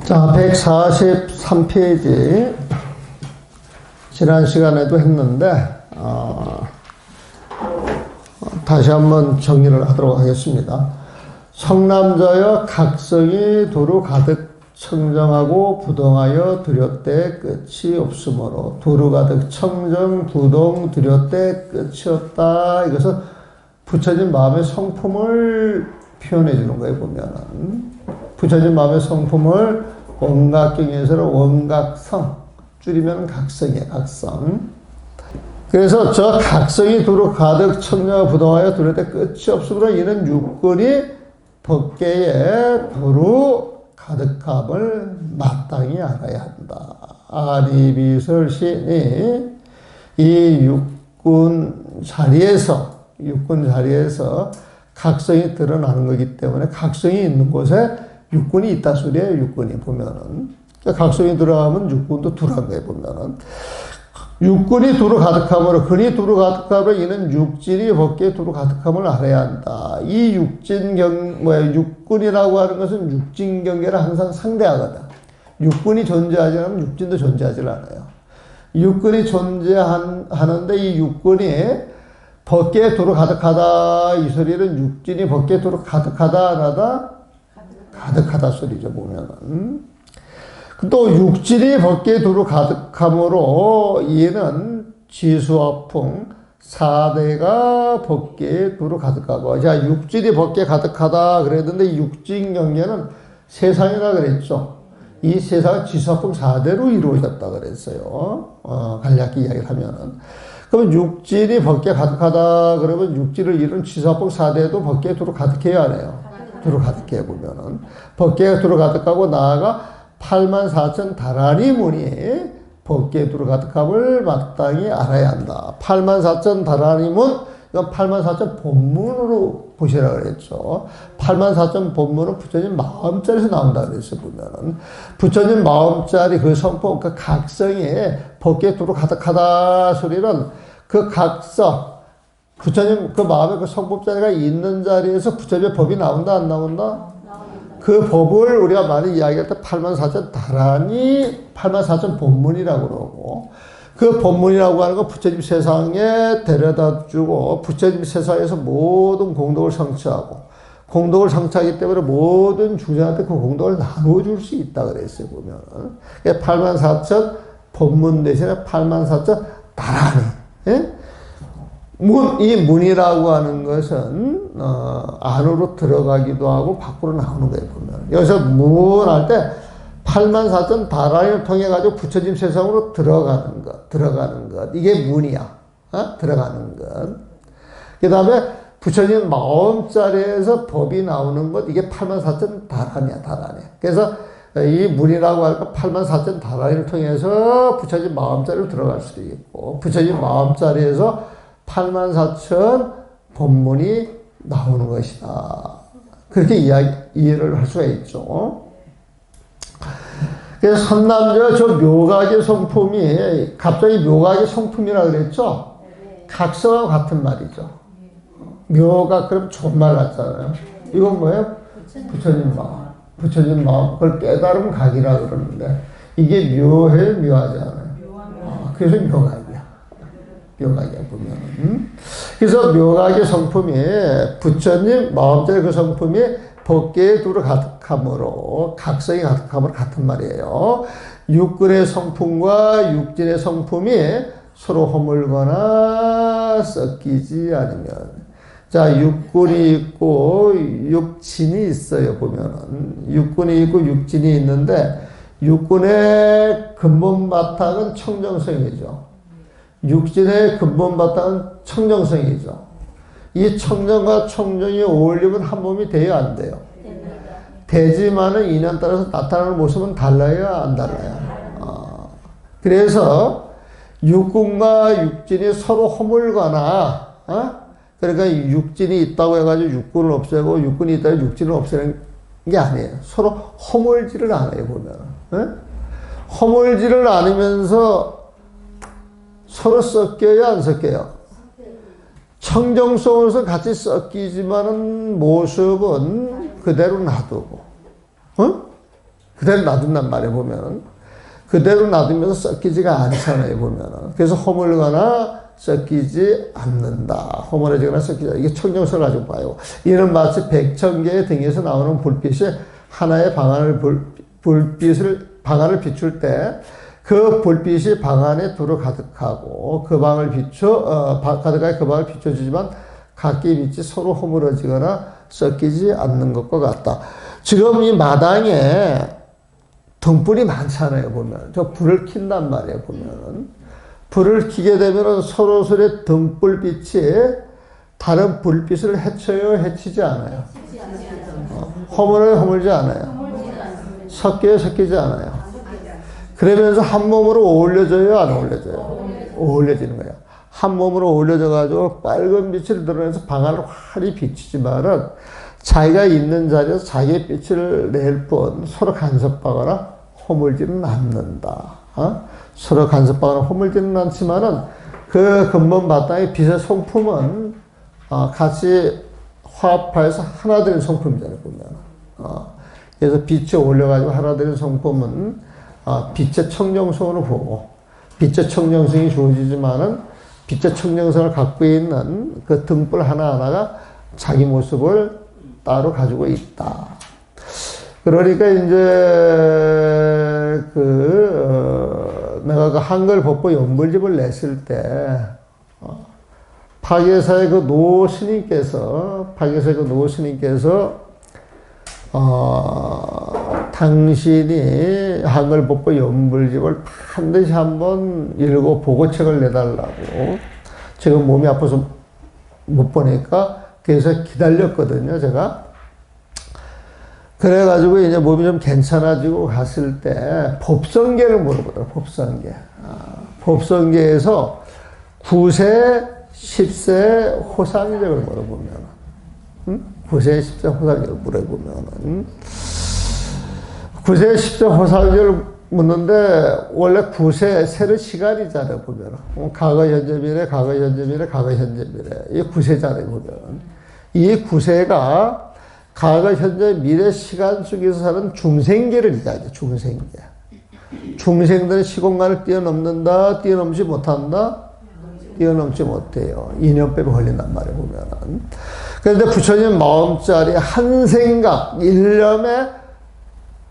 자, 143페이지. 지난 시간에도 했는데, 다시 한번 정리를 하도록 하겠습니다. 성남자여 각성이 도로 가득 청정하고 부동하여 두렵되 끝이 없으므로 도로 가득 청정 부동 두렵되 끝이 없다. 이것은 부처진 마음의 성품을 표현해 주는 거예요. 보면은 부처진 마음의 성품을 원각경에서는 원각성, 줄이면 각성이에요. 각성. 그래서 저 각성이 도로 가득 청정하고 부동하여 두렵되 끝이 없으므로 이는 육군이 법계에 도로 가득함을 마땅히 알아야 한다. 아니비설신이 이 육군 자리에서 각성이 드러나는 거기 때문에 각성이 있는 곳에 육군이 있다 소리예요. 육군이 보면은 각성이 들어가면 육군도 둘한 거예요. 보면은 육군이 두루 가득함으로 근이 두루 가득함으로 이는 육진이 법계에 두루 가득함을 알아야 한다. 이 육군이라고 하는 것은 육진경계를 항상 상대하거든. 육군이 존재하지 않으면 육진도 존재하지 않아요. 육군이 존재하는데 이 육군이 법계에 두루 가득하다 이 소리는 육진이 법계에 두루 가득하다 안 하다? 가득하다 소리죠. 보면은 또 육진이 법계에 두루 가득함으로 이는 지수화풍 4대가 법계에 두루 가득하고, 자, 육진이 법계에 가득하다 그랬는데 이 육진 경계는 세상이라 그랬죠. 이 세상은 지수화풍 4대로 이루어졌다 그랬어요. 간략히 이야기를 하면은. 그러면 육진이 법계에 가득하다 그러면 육진을 이룬 지수화풍 4대도 법계에 두루 가득해야 하네요. 두루 가득해 보면은. 법계에 두루 가득하고 나아가 84,000 다라니 문이 법계에 두루 가득함을 마땅히 알아야 한다. 84,000 다라니 문, 이건 84,000 본문으로 보시라 그랬죠. 84,000 본문은 부처님 마음자리에서 나온다 그랬어요. 보면은 부처님 마음자리 그 성품, 그 각성이 법계에 두루 가득하다 소리는 그 각성, 부처님 그 마음의 그 성품자리가 있는 자리에서 부처님의 법이 나온다 안 나온다? 그 법을 우리가 많이 이야기할 때 84,000 다라니 84,000 본문이라고 그러고, 그 본문이라고 하는 건 부처님 세상에 데려다 주고 부처님 세상에서 모든 공덕을 성취하고, 공덕을 성취하기 때문에 모든 주자한테 그 공덕을 나눠줄 수 있다 그랬어요. 보면은 84,000 본문 대신에 84,000 다라니. 예? 이 문이라고 하는 것은 안으로 들어가기도 하고 밖으로 나오는 거예요. 보면 여기서 문 할 때 84,000 다라니를 통해 가지고 부처님 세상으로 들어가는 것 이게 문이야. 들어가는 것. 그 다음에 부처님 마음자리에서 법이 나오는 것 이게 84,000 다라니야. 다라니. 그래서 이 문이라고 할까 84,000 다라니를 통해서 부처님 마음자리로 들어갈 수도 있고, 부처님 마음자리에서 84,000 본문이 나오는 것이다. 그렇게 이해를 할 수가 있죠. 그래서 선남자 저 묘각의 성품이 갑자기 묘각의 성품이라 그랬죠. 각성하고 같은 말이죠. 묘각 그럼 존말 같잖아요. 이건 뭐예요? 부처님 마음. 부처님 마음. 그걸 깨달음 각이라 그러는데 이게 묘해 묘하지 않아요. 그래서 묘각이야. 묘각이야 보면은. 그래서 묘각의 성품이 부처님 마음자리 그 성품이 법계에 두루 가득함으로 각성이 가득함으로 같은 말이에요. 육근의 성품과 육진의 성품이 서로 허물거나 섞이지 않으면, 자, 육군이 있고 육진이 있어요. 보면은 육군이 있고 육진이 있는데 육군의 근본 바탕은 청정성이죠. 육진의 근본 바탕은 청정성이죠. 이 청정과 청정이 어울리면 한 몸이 돼요, 안 돼요? 되지만은 인연 따라서 나타나는 모습은 달라요, 안 달라요? 그래서 육군과 육진이 서로 허물거나, 그러니까 육진이 있다고 해가지고 육군을 없애고 육군이 있다고 육진을 없애는 게 아니에요. 서로 허물지를 않아요, 보면. 허물지를 않으면서 서로 섞여요, 안 섞여요? 청정성으로서 같이 섞이지만은 모습은 그대로 놔두고, 그대로 놔둔단 말이에요, 보면은. 그대로 놔두면서 썩기지가 않잖아요, 보면은. 그래서 허물거나 썩기지 않는다. 허물어지거나 썩기지 않는다. 이게 청정서를 가지고 봐요. 이는 마치 백천개의 등에서 나오는 불빛이 하나의 방안을 비출 때 그 불빛이 방 안에 두루 가득하고 그 방을 가득하게 그 방을 비춰주지만 각기 빛이 서로 허물어지거나 썩기지 않는 것과 같다. 지금 이 마당에 등불이 많잖아요, 보면. 저 불을 킨단 말이에요, 보면은. 불을 켜게 되면 서로서로의 등불빛이 다른 불빛을 해쳐요, 해치지 않아요? 허물어요, 허물지 않아요? 섞여요, 섞이지 않아요? 그러면서 한 몸으로 어울려져요, 안 어울려져요? 어울려지는 거예요. 한 몸으로 어울려져가지고 빨간 빛을 드러내서 방 안을 환히 비추지만은 자기가 있는 자리에서 자기의 빛을 낼 뿐 서로 간섭하거나 허물지는 않는다. 서로 간섭하거나 허물지는 않지만은 그 근본 바탕의 빛의 성품은 같이 화합하여서 하나 되는 성품이잖아요, 보면. 그래서 빛이 올려가지고 하나 되는 성품은 빛의 청정성으로 보고 빛의 청정성이 주어지지만은 빛의 청정성을 갖고 있는 그 등불 하나하나가 자기 모습을 따로 가지고 있다. 그러니까 이제 내가 그 한글 법보 연불집을 냈을 때 파계사의 그 노 스님께서 당신이 한글 법보 연불집을 반드시 한번 읽어보고 책을 내달라고. 지금 몸이 아파서 못 보니까 그래서 기다렸거든요, 제가. 그래가지고 이제 몸이 좀 괜찮아지고 갔을 때 법성계를 물어보더라고요, 법성계. 법성계에서 9세, 10세 호상적을 물어보면 9세, 10세 호상적을 물어보면은 9세, 10세 호상적을 묻는데 원래 9세, 세는 시간이잖아요, 보면. 과거, 현재, 미래, 과거, 현재, 미래, 과거, 현재, 미래. 이게 9세잖아요, 보면. 이 9세가 과거, 현재, 미래 시간 속에서 사는 중생계를 이야기해요, 중생계. 중생들은 시공간을 뛰어넘는다, 뛰어넘지 못한다? 뛰어넘지 못해요. 인연법에 걸린단 말이에요, 보면은. 그런데 부처님 마음자리 한 생각, 일념에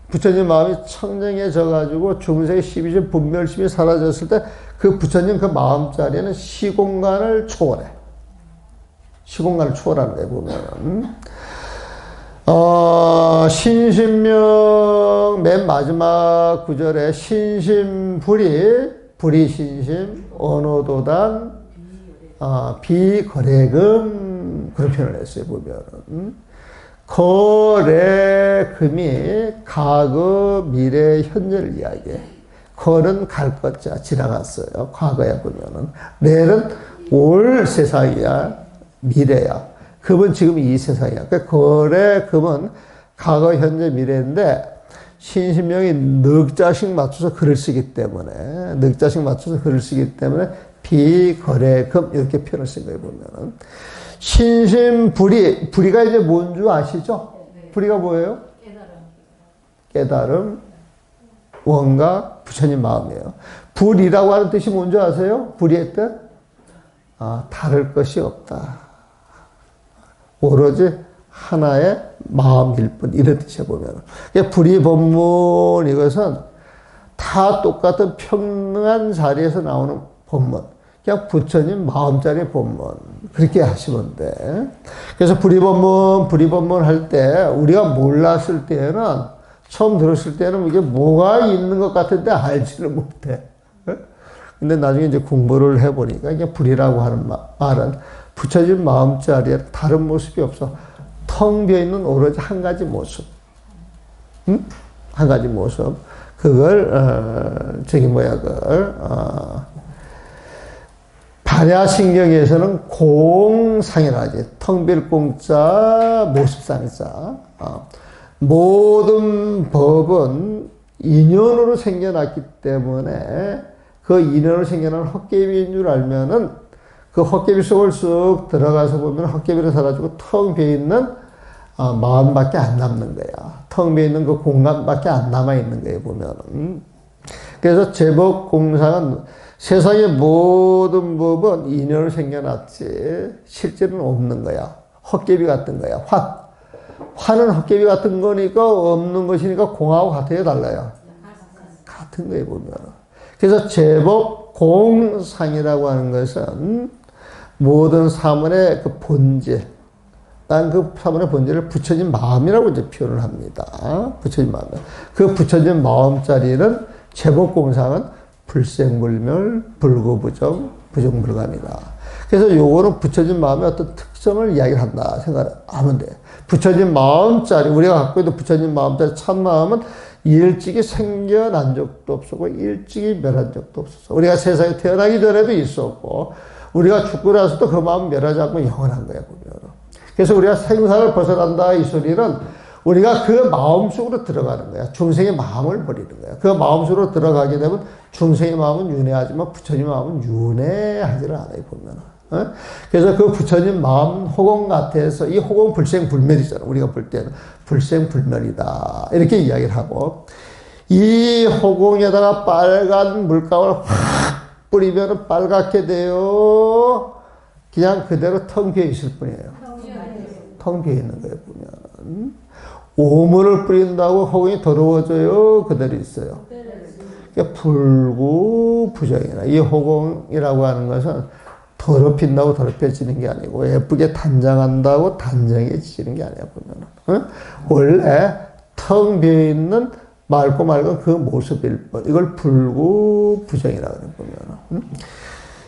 부처님 마음이 청정해져가지고 중생의 시비심, 분별심이 사라졌을 때 그 부처님 그 마음자리에는 시공간을 초월해. 시공간을 초월하는 거예요, 보면은. 신심명 맨 마지막 구절에 불이 신심, 언어도단, 비거래금, 그런 표현을 했어요, 보면은. 거래금이 과거, 미래, 현재를 이야기해. 거는 갈 것자, 지나갔어요. 과거에 보면은. 내는 올 세상이야, 미래야. 금은 지금 이 세상이야. 그러니까 거래금은 과거, 현재, 미래인데, 신신명이 넉자씩 맞춰서 글을 쓰기 때문에, 비거래금, 이렇게 표현을 쓴 거예요, 보면은. 불이가 이제 뭔 줄 아시죠? 불이가 뭐예요? 깨달음, 원각, 부처님 마음이에요. 불이라고 하는 뜻이 뭔지 아세요? 불이의 뜻? 다를 것이 없다. 오로지 하나의 마음일 뿐, 이런 뜻이야, 보면. 불이 법문, 이것은 다 똑같은 평등한 자리에서 나오는 법문. 그냥 부처님 마음자리 법문. 그렇게 하시면 돼. 그래서 불이법문 할 때, 우리가 몰랐을 때는, 처음 들었을 때는 이게 뭐가 있는 것 같은데 알지를 못해. 근데 나중에 이제 공부를 해보니까 이게 불이라고 하는 말은 부처님 마음자리에 다른 모습이 없어. 텅 비어있는 오로지 한 가지 모습. 한 가지 모습. 그걸, 반야신경에서는 공상이라지. 텅 빌 공자, 모습상자. 모든 법은 인연으로 생겨났기 때문에 그 인연으로 생겨난 헛개비인 줄 알면은 그 헛개비 속을 쑥 들어가서 보면 헛개비를 사라지고 텅 비어있는 마음밖에 안 남는 거야. 텅 비어 있는 그 공간밖에 안 남아 있는 거예요, 보면은. 그래서 제법공상은 세상의 모든 법은 인연을 생겨났지 실제는 없는 거야. 헛개비 같은 거야. 화는 헛개비 같은 거니까 없는 것이니까 공하고 같아요, 달라요? 같은 거예요, 보면. 그래서 제법공상이라고 하는 것은 모든 사물의 그 본질, 난 그 사물의 본질을 부처진 마음이라고 이제 표현을 합니다. 부처진 마음. 그 부처진 마음자리는 제법공상은 불생불멸, 불구부정, 부정불감이다. 그래서 요거는 부처진 마음의 어떤 특성을 이야기를 한다 생각하면 돼. 부처진 마음자리, 우리가 갖고 있는 부처진 마음자리 참마음은 일찍이 생겨난 적도 없었고 일찍이 멸한 적도 없었어. 우리가 세상에 태어나기 전에도 있었고 우리가 죽고 나서도 그 마음 멸하지 않고 영원한 거야, 보면. 그래서 우리가 생사를 벗어난다 이 소리는 우리가 그 마음 속으로 들어가는 거야. 중생의 마음을 버리는 거야. 그 마음 속으로 들어가게 되면 중생의 마음은 윤회하지만 부처님 마음은 윤회하지를 않아요, 보면. 그래서 그 부처님 마음 호공 같아서 이 호공 불생불멸이잖아. 우리가 볼 때는 불생불멸이다 이렇게 이야기를 하고 이 호공에다가 빨간 물감을 확 뿌리면 빨갛게 돼요. 그냥 그대로 텅 비어 있을 뿐이에요. 텅 비어 있는 거예요, 보면. 오물을 뿌린다고 호공이 더러워져요? 그대로 있어요. 그러니까 불구부정이라. 이 호공이라고 하는 것은 더럽힌다고 더럽혀지는 게 아니고 예쁘게 단장한다고 단정해지는 게 아니야, 보면. 원래 텅 비어 있는 맑고 맑은 그 모습일 뿐. 이걸 불구부정이라고 보면.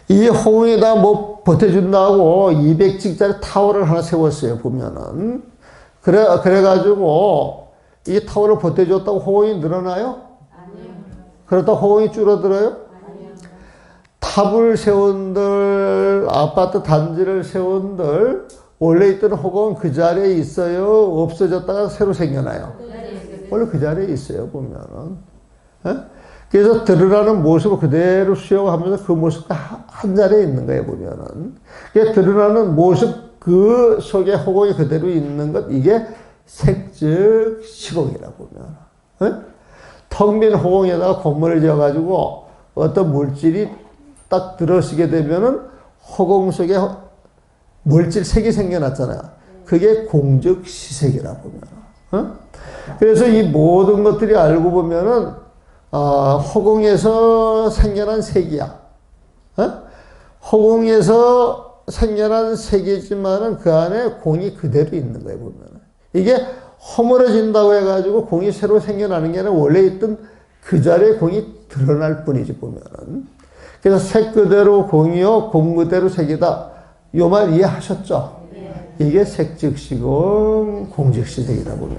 이 호공에다 뭐 버텨준다고 200층짜리 타워를 하나 세웠어요, 보면은. 그래가지고 이 타워를 버텨줬다고 호공이 늘어나요? 아니요. 그러다 호공이 줄어들어요? 아니요. 탑을 세운들, 아파트 단지를 세운들, 원래 있던 호공은 그 자리에 있어요? 없어졌다가 새로 생겨나요? 원래 그 자리에 있어요, 보면은. 그래서 드러나는 모습을 그대로 수용하면서 그 모습과 한 자리에 있는 거예요, 보면은. 드러나는 모습 그 속에 호공이 그대로 있는 것, 이게 색즉 시공이라고 보면. 텅 빈 호공에다가 건물을 지어가지고 어떤 물질이 딱 들어서게 되면은 호공 속에 물질 색이 생겨났잖아요. 그게 공적시색이라고 보면. 그래서 이 모든 것들이 알고 보면은 호공에서 생겨난 색이야. 호공에서 생겨난 색이지만은 그 안에 공이 그대로 있는 거예요, 보면. 이게 허물어진다고 해가지고 공이 새로 생겨나는 게 아니라 원래 있던 그 자리에 공이 드러날 뿐이지, 보면은. 그래서 색 그대로 공이요, 공 그대로 색이다. 요 말 이해하셨죠? 이게 색즉시공, 공즉시색이다, 보면.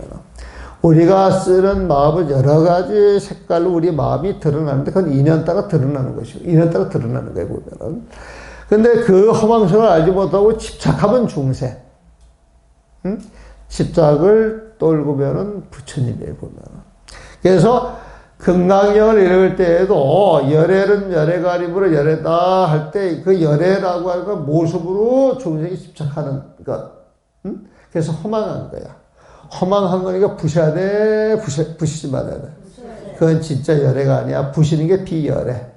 우리가 쓰는 마음은 여러 가지 색깔로 우리 마음이 드러나는데 그건 인연 따라 드러나는 것이고, 인연 따라 드러나는 거예요, 보면은. 근데 그 허망성을 알지 못하고 집착하면 중생. 집착을 떨구면은 부처님이에요, 보면. 그래서 금강경을 읽을 때에도 열애는 열애가림으로 열애다 할 때 그 열애라고 하는 건 모습으로 중생이 집착하는 것. 그래서 허망한 거야. 허망한 거니까 부셔야 돼, 부시지 말아야 돼. 그건 진짜 열애가 아니야. 부시는 게 비열애.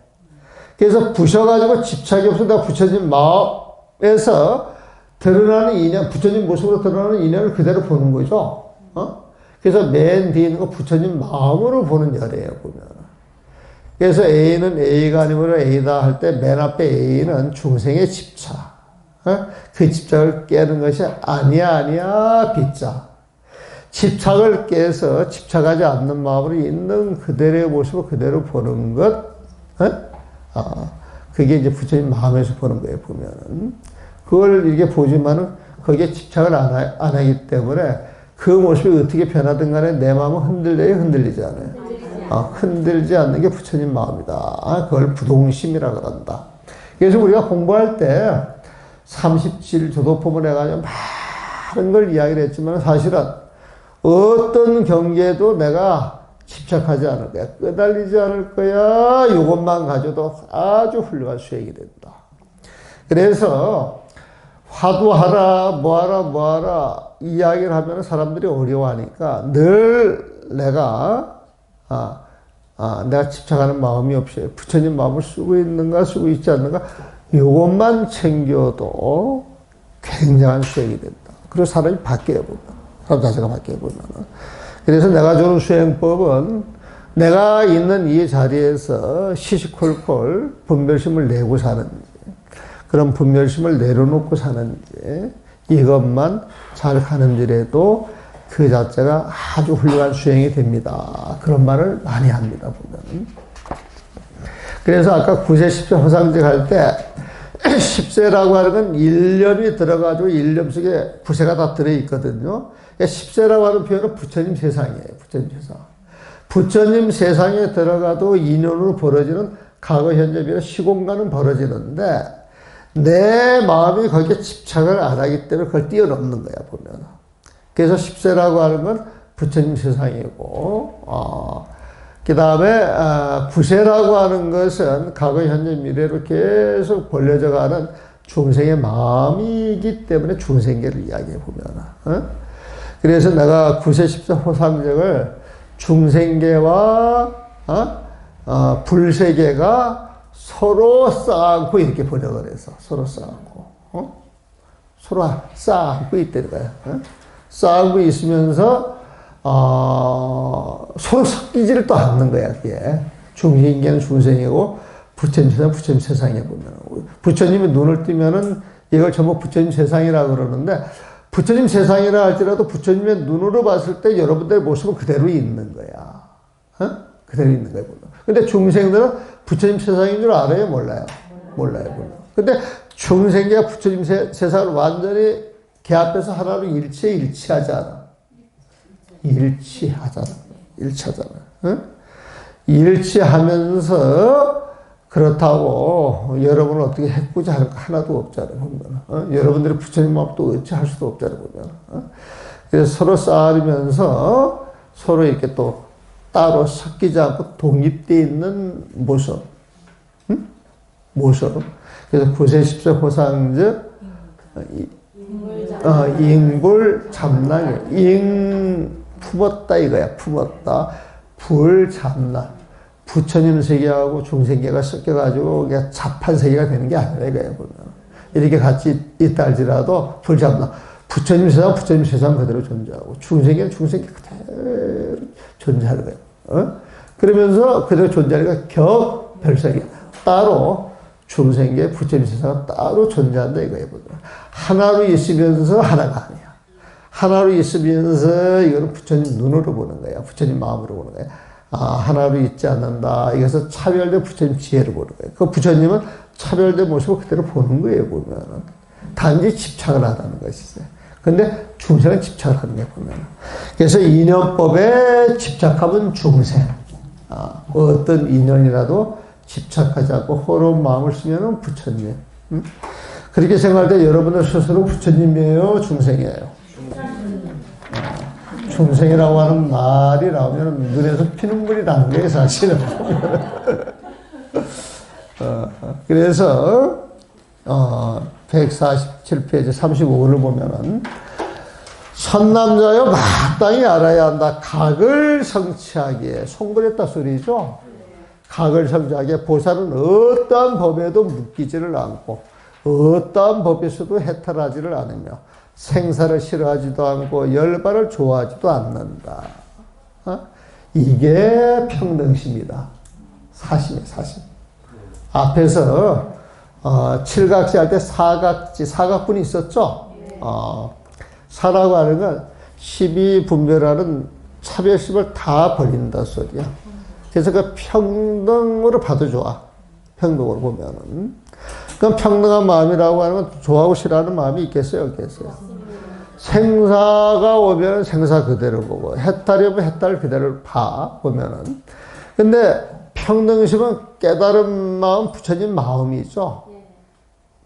그래서 부셔가지고 집착이 없어도 부처진 마음에서 드러나는 인연, 부처진 모습으로 드러나는 인연을 그대로 보는 거죠. 그래서 맨 뒤에 있는 거 부처진 마음으로 보는 열애예요, 보면. 그래서 A는 A가 아니므로 A다 할 때 맨 앞에 A는 중생의 집착. 그 집착을 깨는 것이 아니야, B자. 집착을 깨서 집착하지 않는 마음으로 있는 그대로의 모습을 그대로 보는 것. 그게 이제 부처님 마음에서 보는 거예요, 보면은. 그걸 이렇게 보지만은 거기에 집착을 안 하기 때문에 그 모습이 어떻게 변하든 간에 내 마음은 흔들려요, 흔들리지 않아요? 흔들지 않는 게 부처님 마음이다. 그걸 부동심이라고 한다. 그래서 우리가 공부할 때 37조도법을 해가지고 많은 걸 이야기를 했지만 사실은 어떤 경계도 내가 집착하지 않을 거야. 끄달리지 않을 거야. 이것만 가져도 아주 훌륭한 수행이 된다. 그래서 화두하라, 뭐하라, 이야기를 하면 사람들이 어려워하니까 늘 내가 내가 집착하는 마음이 없이 부처님 마음을 쓰고 있는가 쓰고 있지 않는가 이것만 챙겨도 굉장한 수행이 된다. 그리고 사람이 바뀌어 본다. 사람 자체가 바뀌어 보면. 그래서 내가 주는 수행법은 내가 있는 이 자리에서 시시콜콜 분별심을 내고 사는지, 그런 분별심을 내려놓고 사는지, 이것만 잘 가는지라도 그 자체가 아주 훌륭한 수행이 됩니다. 그런 말을 많이 합니다, 보면. 그래서 아까 9세 10세 허상직 할 때, 10세라고 하는 건 일념이 들어가지고 일념 속에 9세가 다 들어있거든요. 10세라고 하는 표현은 부처님 세상이에요. 부처님 세상. 부처님 세상에 들어가도 인연으로 벌어지는 과거, 현재, 미래, 시공간은 벌어지는데 내 마음이 거기에 집착을 안 하기 때문에 그걸 뛰어넘는 거야, 보면. 그래서 10세라고 하는 건 부처님 세상이고, 그 다음에 9세라고 하는 것은 과거, 현재, 미래로 계속 벌려져 가는 중생의 마음이기 때문에 중생계를 이야기해 보면. 그래서 내가 9세, 10세 호상적을 중생계와 불세계가 서로 쌓고 이렇게 번역을 해서 서로 쌓고 서로 쌓고 있다는 거야. 쌓고 있으면서 서로 섞이지를 또 않는 거야. 그게 중생계는 중생이고 부처님 세상 부처님 세상에 보면 부처님이 눈을 뜨면은 이걸 전부 부처님 세상이라고 그러는데 부처님 세상이라 할지라도 부처님의 눈으로 봤을 때 여러분들의 모습은 그대로 있는 거야. 그대로 있는 거야. 근데 중생들은 부처님 세상인 줄 알아요? 몰라요? 몰라요. 근데 중생계가 부처님 세상을 완전히 걔 앞에서 하나로 일치하잖아. 일치하잖아. 일치하면서 그렇다고 여러분을 어떻게 해꾸지 할 거 하나도 없잖아요, 보면. 여러분들이 부처님 마음도 어찌할 수도 없잖아요, 보면. 그래서 서로 쌓으면서 서로 이렇게 또 따로 섞이지 않고 독립되어 있는 모습. 모습. 그래서 9세, 10세 호상즉, 잉불 잠난이. 품었다 이거야, 품었다. 불 잠난. 부처님 세계하고 중생계가 섞여가지고 잡한 세계가 되는 게 아니라 이거예요, 보면. 이렇게 같이 있다 할지라도 불잡나. 부처님 세상 그대로 존재하고, 중생계는 중생계 그대로 존재하는 거예요. 그러면서 그대로 존재하니까 격별세계. 따로 중생계, 부처님 세상은 따로 존재한다 이거예요, 보면. 하나로 있으면서 하나가 아니야. 하나로 있으면서 이거는 부처님 눈으로 보는 거야. 부처님 마음으로 보는 거야. 하나로 있지 않는다. 이것은 차별된 부처님 지혜를 보는 거예요. 그 부처님은 차별된 모습을 그대로 보는 거예요, 보면. 단지 집착을 하다는 것이죠. 근데 중생은 집착을 하는 게 보면. 그래서 인연법에 집착하면 중생. 어떤 인연이라도 집착하지 않고 호로운 마음을 쓰면 부처님. 그렇게 생각할 때 여러분들 스스로 부처님이에요, 중생이에요? 중생이라고 하는 말이 나오면 눈에서 피눈물이 나는 거예요, 사실은. 그래서 147페이지 35를 보면은 선남자여 마땅히 알아야 한다. 각을 성취하기에 송구했다 소리죠. 각을 성취하기에 보살은 어떠한 법에도 묶이지를 않고 어떠한 법에서도 해탈하지를 않으며 생사를 싫어하지도 않고 열반을 좋아하지도 않는다. 이게 평등심이다. 사심이에요, 사심. 앞에서 칠각지 할 때 사각분이 있었죠? 사라고 하는 건 12분별하는 차별심을 다 버린다 소리야. 그래서 그 평등으로 봐도 좋아. 평등으로 보면은. 그럼 평등한 마음이라고 하는 건 좋아하고 싫어하는 마음이 있겠어요? 없겠어요? 생사가 오면 생사 그대로 보고, 해탈이 오면 해탈 그대로 보면은. 근데 평등심은 깨달은 마음, 부처님 마음이죠?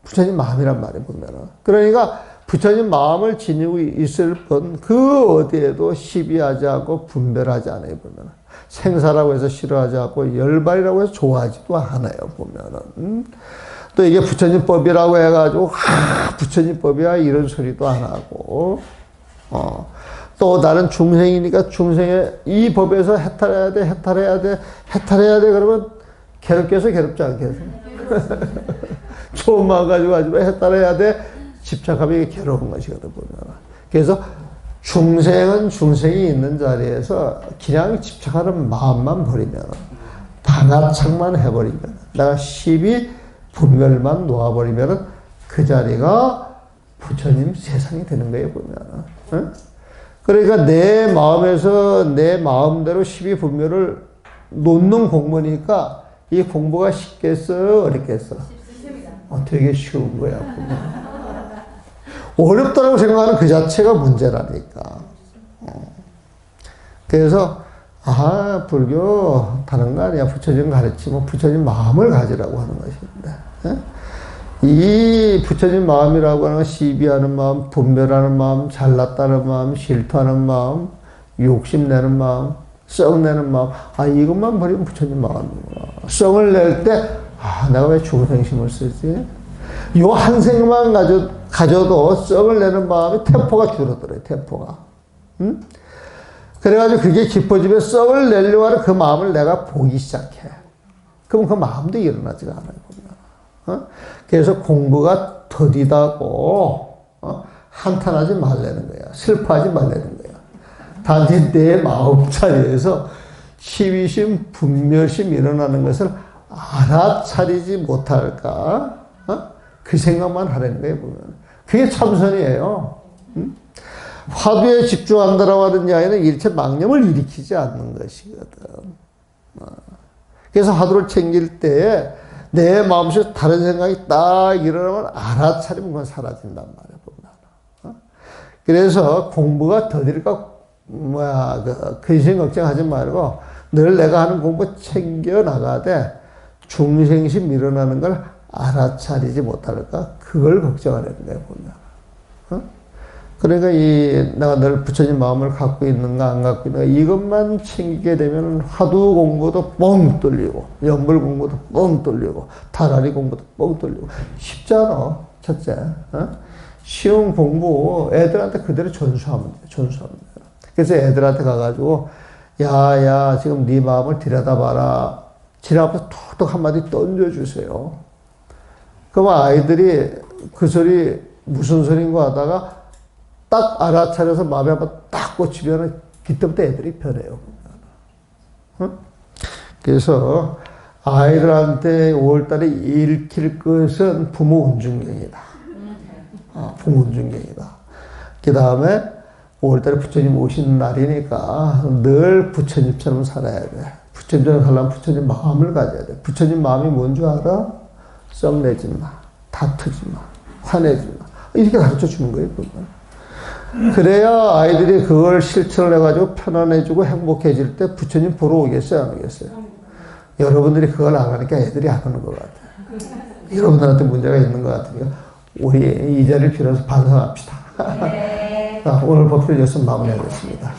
부처님 마음이란 말이에요, 보면은. 그러니까 부처님 마음을 지니고 있을 뿐, 그 어디에도 시비하지 않고 분별하지 않아요, 보면은. 생사라고 해서 싫어하지 않고, 열발이라고 해서 좋아하지도 않아요, 보면은. 또 이게 부처님법이라고 해가지고 부처님법이야 이런 소리도 안 하고 또 나는 중생이니까 중생의 이 법에서 해탈해야 돼, 해탈해야 돼, 해탈해야 돼. 그러면 괴롭겠어, 괴롭지 않겠어? 좋은 마음 가지고 하지만 해탈해야 돼. 집착하면 이게 괴로운 것이거든, 보면. 그래서 중생은 중생이 있는 자리에서 그냥 집착하는 마음만 버리면, 방아착만 해버리면, 내가 시비 분별만 놓아버리면 그 자리가 부처님 세상이 되는 거예요, 보면. 응? 그러니까 내 마음에서 내 마음대로 시비 분별을 놓는 공부니까 이 공부가 쉽겠어, 어렵겠어? 되게 쉬운 거야, 보면. 어렵다고 생각하는 그 자체가 문제라니까. 그래서 불교 다른 거 아니야. 부처님 가르치면 부처님 마음을 가지라고 하는 것인데, 이 부처님 마음이라고 하는 건 시비하는 마음, 분별하는 마음, 잘났다는 마음, 질투하는 마음, 욕심내는 마음, 썩내는 마음, 이것만 버리면 부처님 마음이구나. 썩을 낼 때 내가 왜 중생심을 쓰지? 요 한 생만 가져도 썩을 내는 마음이 tempo가 줄어들어요. tempo가. 응? 그래가지고 그게 깊어지면 썩을 내려고 하는 그 마음을 내가 보기 시작해. 그럼 그 마음도 일어나지가 않아요. 그래서 공부가 더디다고 한탄하지 말라는 거야. 슬퍼하지 말라는 거야. 단지 내 마음 자리에서 시비심, 분별심 일어나는 것을 알아차리지 못할까? 그 생각만 하는 거예요, 보면. 그게 참선이에요. 화두에 집중한다라고 하는 이야기는 일체 망념을 일으키지 않는 것이거든. 그래서 화두를 챙길 때에 내 마음속에 다른 생각이 딱 일어나면 알아차리면 그건 사라진단 말이야, 보면. 그래서 공부가 더딜까, 근심 걱정하지 말고 늘 내가 하는 공부 챙겨 나가되 중생심 일어나는 걸 알아차리지 못할까? 그걸 걱정하는 거야, 보면. 그러니까 내가 늘 부처님 마음을 갖고 있는가, 안 갖고 있는가, 이것만 챙기게 되면 화두 공부도 뻥 뚫리고, 연불 공부도 뻥 뚫리고, 다라리 공부도 뻥 뚫리고. 쉽잖아, 첫째. 쉬운 공부, 애들한테 그대로 전수하면 돼, 전수하면 돼. 그래서 애들한테 가가지고, 야, 지금 네 마음을 들여다봐라. 지나가서 툭툭 한마디 던져주세요. 그럼 아이들이 그 소리 무슨 소린가 하다가 딱 알아차려서 마음에 한번 딱 꽂히면 그때부터 애들이 변해요. 그래서 아이들한테 5월달에 읽힐 것은 부모 운중경이다. 부모 운중경이다. 그 다음에 5월달에 부처님 오시는 날이니까 늘 부처님처럼 살아야 돼. 부처님처럼 살려면 부처님 마음을 가져야 돼. 부처님 마음이 뭔 줄 알아? 썩내지 마, 다투지 마, 화내지 마. 이렇게 가르쳐 주는 거예요, 그건. 그래야 아이들이 그걸 실천을 해가지고 편안해지고 행복해질 때 부처님 보러 오겠어요, 안 오겠어요? 여러분들이 그걸 안 하니까 애들이 안 오는 것 같아요. 여러분들한테 문제가 있는 것 같으니까 우리 이 자리를 빌어서 반성합시다. 오늘 법회를 여기서 마무리하겠습니다.